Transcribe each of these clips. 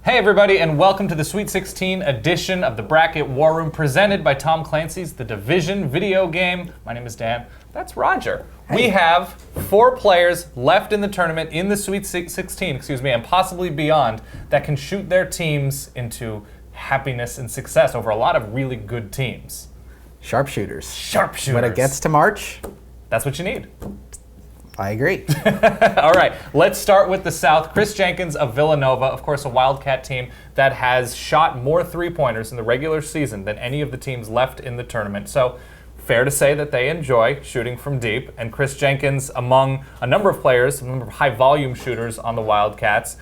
Hey everybody, and welcome to the Sweet 16 edition of the Bracket War Room presented by Tom Clancy's The Division video game. My name is Dan. That's Roger. Hey. We have 4 players left in the tournament in the Sweet 16, and possibly beyond, that can shoot their teams into happiness and success over a lot of really good teams. Sharpshooters. Sharpshooters. When it gets to March, that's what you need. I agree. All right, let's start with the South. Kris Jenkins of Villanova, of course, a Wildcat team that has shot more three-pointers in the regular season than any of the teams left in the tournament. So fair to say that they enjoy shooting from deep. And Kris Jenkins, among a number of players, a number of high-volume shooters on the Wildcats,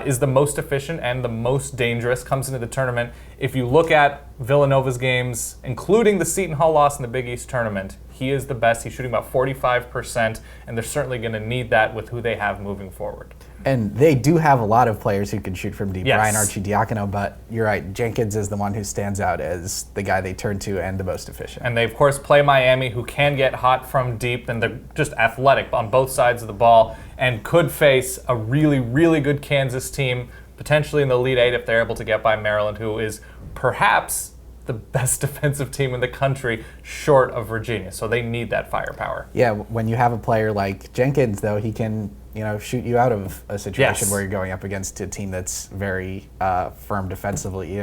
is the most efficient and the most dangerous, comes into the tournament. If you look at Villanova's games, including the Seton Hall loss in the Big East tournament, he is the best. He's shooting about 45%, and they're certainly going to need that with who they have moving forward. And they do have a lot of players who can shoot from deep. Yes. Ryan Arcidiacono, but you're right. Jenkins is the one who stands out as the guy they turn to and the most efficient. And they, of course, play Miami, who can get hot from deep, and they're just athletic on both sides of the ball and could face a really, really good Kansas team, potentially in the Elite Eight if they're able to get by Maryland, who is perhaps the best defensive team in the country short of Virginia. So they need that firepower. Yeah, when you have a player like Jenkins, though, he can shoot you out of a situation where you're going up against a team that's very firm defensively.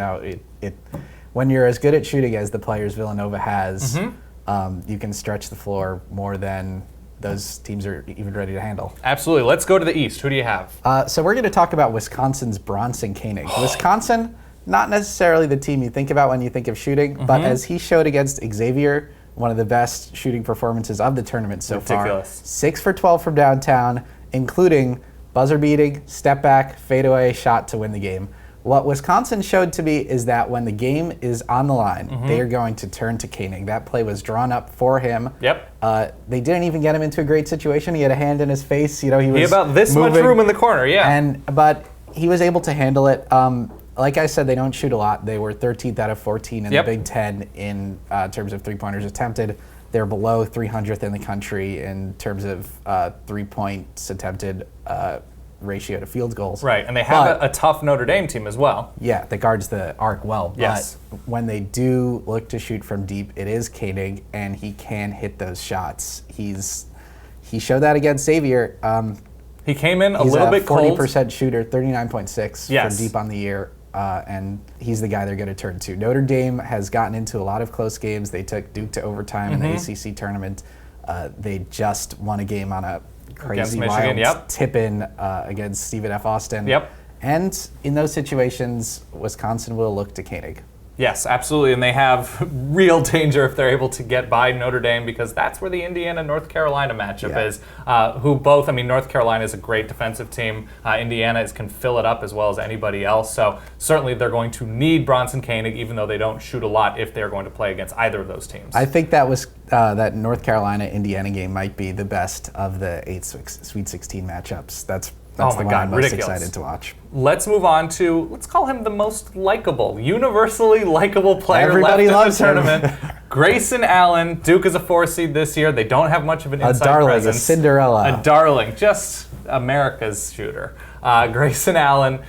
When you're as good at shooting as the players Villanova has, you can stretch the floor more than those teams are even ready to handle. Absolutely. Let's go to the East. Who do you have? So we're going to talk about Wisconsin's Bronson Koenig. Wisconsin, not necessarily the team you think about when you think of shooting, but as he showed against Xavier, one of the best shooting performances of the tournament so far. 6 for 12 from downtown, including buzzer-beating, step-back, fadeaway shot to win the game. What Wisconsin showed to me is that when the game is on the line, they are going to turn to Koenig. That play was drawn up for him. Yep. They didn't even get him into a great situation. He had a hand in his face. He was about this moving, much room in the corner, yeah. But he was able to handle it. Like I said, they don't shoot a lot. They were 13th out of 14 in the Big Ten in terms of three-pointers attempted. They're below 300th in the country in terms of 3 points attempted ratio to field goals. Right, and they have a tough Notre Dame team as well. Yeah, that guards the arc well. Yes. But when they do look to shoot from deep, it is Koenig, and he can hit those shots. He showed that against Xavier. He came in a little bit cold. 40% shooter, 39.6 from deep on the year. And he's the guy they're going to turn to. Notre Dame has gotten into a lot of close games. They took Duke to overtime in the ACC tournament. They just won a game on a crazy wild tip-in against Stephen F. Austin. Yep. And in those situations, Wisconsin will look to Koenig. Yes, absolutely, and they have real danger if they're able to get by Notre Dame, because that's where the Indiana-North Carolina matchup is, North Carolina is a great defensive team. Indiana can fill it up as well as anybody else, so certainly they're going to need Bronson Koenig, even though they don't shoot a lot, if they're going to play against either of those teams. I think that North Carolina-Indiana game might be the best of the 8 Sweet 16 matchups. That's the one I'm most excited to watch. Let's move on to, let's call him the most likable, universally likable player Everybody left loves in the tournament. Grayson Allen. Duke is a 4 seed this year. They don't have much of an inside presence. A Cinderella. A darling, just America's shooter. Grayson Allen,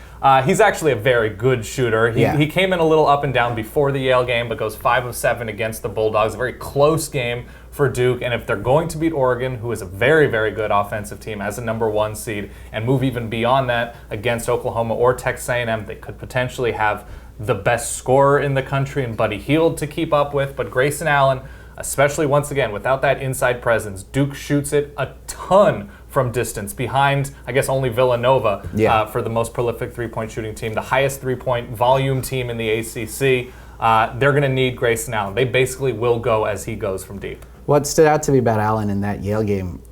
he's actually a very good shooter. He came in a little up and down before the Yale game, but goes 5 of 7 against the Bulldogs. A very close game for Duke, and if they're going to beat Oregon, who is a very, very good offensive team as a number 1 seed, and move even beyond that against Oklahoma or Texas A&M, they could potentially have the best scorer in the country and Buddy Hield to keep up with. But Grayson Allen, especially once again, without that inside presence, Duke shoots it a ton from distance, behind, I guess, only Villanova for the most prolific three-point shooting team, the highest three-point volume team in the ACC. They're going to need Grayson Allen. They basically will go as he goes from deep. What stood out to me about Allen in that Yale game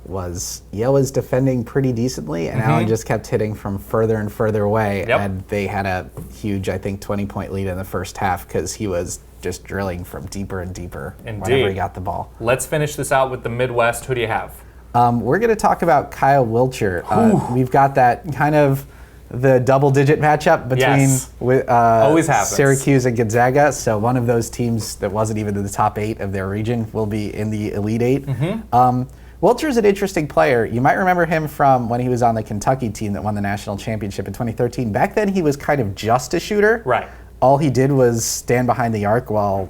was Yale was defending pretty decently, and Allen just kept hitting from further and further away, and they had a huge, 20-point lead in the first half because he was just drilling from deeper and deeper whenever he got the ball. Let's finish this out with the Midwest. Who do you have? We're going to talk about Kyle Wiltshire. We've got that kind of the double-digit matchup between Syracuse and Gonzaga. So one of those teams that wasn't even in the top 8 of their region will be in the Elite 8. Wilcher's an interesting player. You might remember him from when he was on the Kentucky team that won the national championship in 2013. Back then, he was kind of just a shooter. Right. All he did was stand behind the arc while,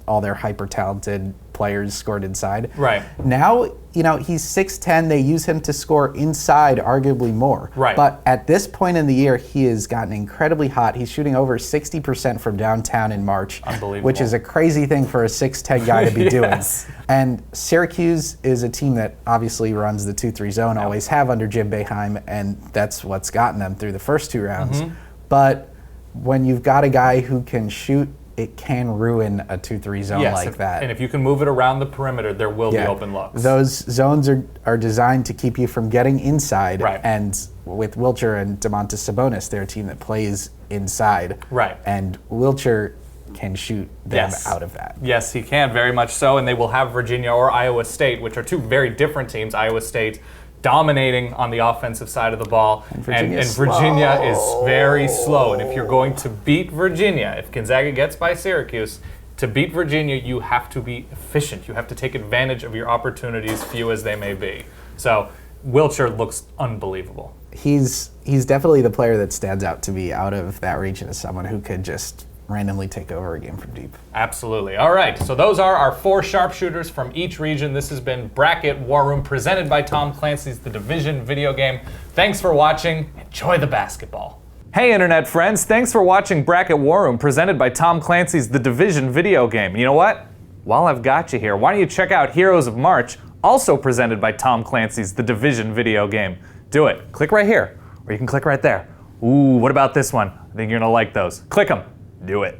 all their hyper-talented players scored inside. Right. Now, he's 6'10". They use him to score inside arguably more. Right. But at this point in the year, he has gotten incredibly hot. He's shooting over 60% from downtown in March. Unbelievable. Which is a crazy thing for a 6'10" guy to be Yes. doing. And Syracuse is a team that obviously runs the 2-3 zone, always have under Jim Boeheim, and that's what's gotten them through the first 2 rounds. But when you've got a guy who can shoot, it can ruin a 2-3 zone like that. And if you can move it around the perimeter, there will be open looks. Those zones are designed to keep you from getting inside. Right. And with Wilcher and Domantas Sabonis, they're a team that plays inside. Right. And Wilcher can shoot them out of that. Yes, he can, very much so. And they will have Virginia or Iowa State, which are 2 very different teams. Iowa State dominating on the offensive side of the ball, and Virginia is very slow. And if you're going to beat Virginia, if Gonzaga gets by Syracuse, to beat Virginia, you have to be efficient. You have to take advantage of your opportunities, few as they may be. So Wilcher looks unbelievable. He's definitely the player that stands out to me out of that region as someone who could just randomly take over a game from deep. Absolutely. All right, so those are our 4 sharpshooters from each region. This has been Bracket War Room, presented by Tom Clancy's The Division video game. Thanks for watching. Enjoy the basketball. Hey, Internet friends. Thanks for watching Bracket War Room, presented by Tom Clancy's The Division video game. You know what? While I've got you here, why don't you check out Heroes of March, also presented by Tom Clancy's The Division video game. Do it. Click right here, or you can click right there. Ooh, what about this one? I think you're going to like those. Click them. Do it.